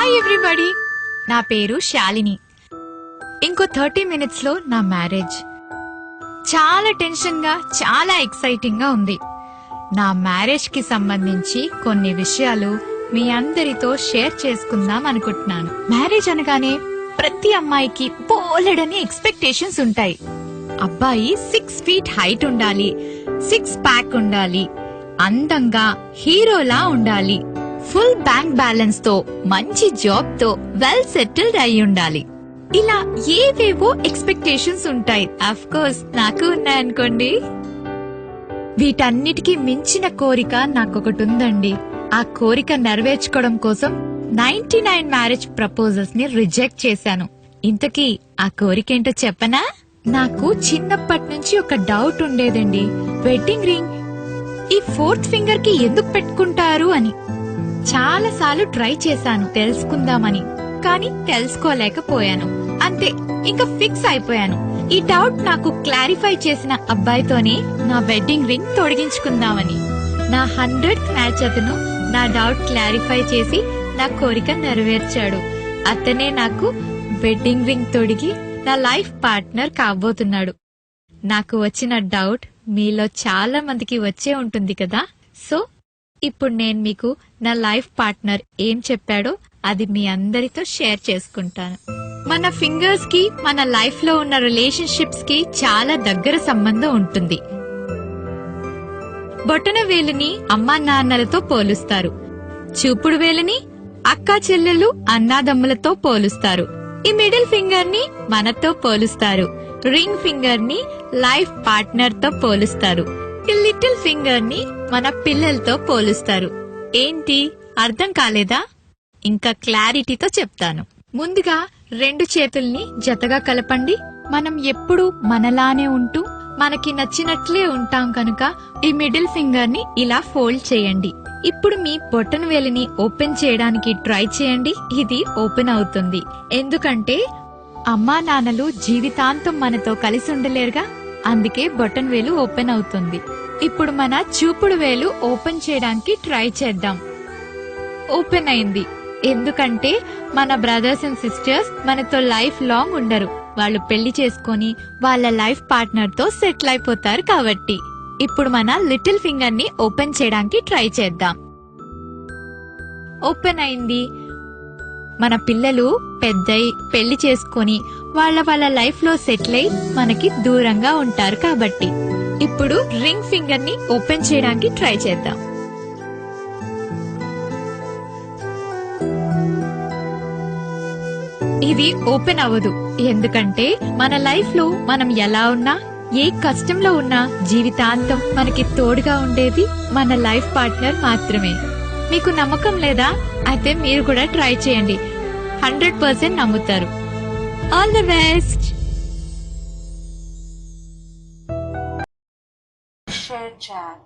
Hi everybody, నా పేరు శాలిని. ఇంకో 30 minutes లో నా మ్యారేజ్. చాలా టెన్షన్ గా, చాలా ఎక్సైటింగ్ గా ఉంది. నా మ్యారేజ్ కి సంబంధించి కొన్ని విషయాలు మీ అందరితో షేర్ చేసుకుందాం అనుకుంటున్నాను. మ్యారేజ్ అనగానే ప్రతి అమ్మాయికి బోలెడని ఎక్స్పెక్టేషన్స్ ఉంటాయి. అబ్బాయి 6 feet హైట్ ఉండాలి, 6 pack ఉండాలి, అందంగా హీరోలా ఉండాలి, ఫుల్ బ్యాంక్ బ్యాలెన్స్ తో, మంచి జాబ్ తో వెల్ సెటిల్డ్ అయి ఉండాలి. ఇలా ఏవేవో ఎక్స్పెక్టేషన్స్ ఉంటాయి. అఫ్ కోర్స్ నాకు ఉన్నాయనుకోండి. వీటన్నిటికీ మించిన కోరిక నాకొకటి ఉందండి. ఆ కోరిక నెరవేర్చుకోవడం కోసం 99 మ్యారేజ్ ప్రపోజల్స్ ని రిజెక్ట్ చేశాను. ఇంతకీ ఆ కోరికేంటో చెప్పనా? నాకు చిన్నప్పటి నుంచి ఒక డౌట్ ఉండేదండి. వెడ్డింగ్ రింగ్ ఈ 4th ఫింగర్ కి ఎందుకు పెట్టుకుంటారు అని. చాలా సార్లు ట్రై చేశాను తెలుసుకుందామని, కానీ తెలుసుకోలేకపోయాను. అంతే, ఇంకా ఫిక్స్ అయిపోయాను. ఈ డౌట్ నాకు క్లారిఫై చేసిన అబ్బాయితోనే నా వెడ్డింగ్ రింగ్ తొడిగించుకుందామని. నా 100th మ్యాచ్ అతను నా డౌట్ క్లారిఫై చేసి నా కోరిక నెరవేర్చాడు. అతనే నాకు వెడ్డింగ్ రింగ్ తొడిగి నా లైఫ్ పార్ట్నర్ కాబోతున్నాడు. నాకు వచ్చిన డౌట్ మీలో చాలా మందికి వచ్చే ఉంటుంది కదా. సో ఇప్పుడు నేను మీకు నా లైఫ్ పార్ట్నర్ ఏం చెప్పాడో అది మీ అందరితో షేర్ చేసుకుంటాను. మన ఫింగర్స్ కి మన లైఫ్ లో ఉన్న రిలేషన్షిప్స్ కి చాలా దగ్గర సంబంధం ఉంటుంది. బొటన వేలుని అమ్మా నాన్నలతో పోలుస్తారు, చూపుడు వేలుని అక్కా చెల్లెలు అన్నాదమ్ములతో పోలుస్తారు, ఈ మిడిల్ ఫింగర్ ని మనతో పోలుస్తారు, రింగ్ ఫింగర్ ని లైఫ్ పార్ట్నర్ తో పోలుస్తారు, ఈ లిటిల్ ఫింగర్ ని మన పిల్లలతో పోలుస్తారు. ఏంటి అర్థం కాలేదా? ఇంకా క్లారిటీతో చెప్తాను. ముందుగా 2 చేతుల్ని జతగా కలపండి. మనం ఎప్పుడు మనలానే ఉంటూ మనకి నచ్చినట్లే ఉంటాం కనుక ఈ మిడిల్ ఫింగర్ ని ఇలా ఫోల్డ్ చేయండి. ఇప్పుడు మీ బొటన వేలిని ఓపెన్ చేయడానికి ట్రై చేయండి. ఇది ఓపెన్ అవుతుంది, ఎందుకంటే అమ్మా నాన్నలు జీవితాంతం మనతో కలిసి ఉండలేరుగా, అందుకే బొటన్ వేలు ఓపెన్ అవుతుంది. ఇప్పుడు మన చూపుడు వేలు ఓపెన్ చేయడానికి ట్రై చేద్దాం. ఓపెన్ అయింది, ఎందుకంటే మన బ్రదర్స్ అండ్ సిస్టర్స్ మనతో లైఫ్ లాంగ్ ఉండరు. వాళ్ళు పెళ్లి చేసుకుని వాళ్ళ లైఫ్ పార్ట్నర్ తో సెటిల్ అయిపోతారు కాబట్టి. ఇప్పుడు మన లిటిల్ ఫింగర్ ని ఓపెన్ చేయడానికి ట్రై చేద్దాం. ఓపెన్ అయింది. మన పిల్లలు పెద్దయి పెళ్లి చేసుకుని వాళ్ళ లైఫ్ లో సెటిల్ అయి మనకి దూరంగా ఉంటారు కాబట్టి. ఇప్పుడు రింగ్ ఫింగర్ ని ఓపెన్ చేయడానికి ట్రై చేద్దాం. ఇది ఓపెన్ అవ్వదు, ఎందుకంటే మన లైఫ్ లో మనం ఎలా ఉన్నా, ఏ కష్టంలో ఉన్నా జీవితాంతం మనకి తోడుగా ఉండేది మన లైఫ్ పార్ట్నర్ మాత్రమే. మీకు నమ్మకం లేదా? అయితే మీరు కూడా ట్రై చేయండి, 100% నమ్ముతారు. All the best. Share chat.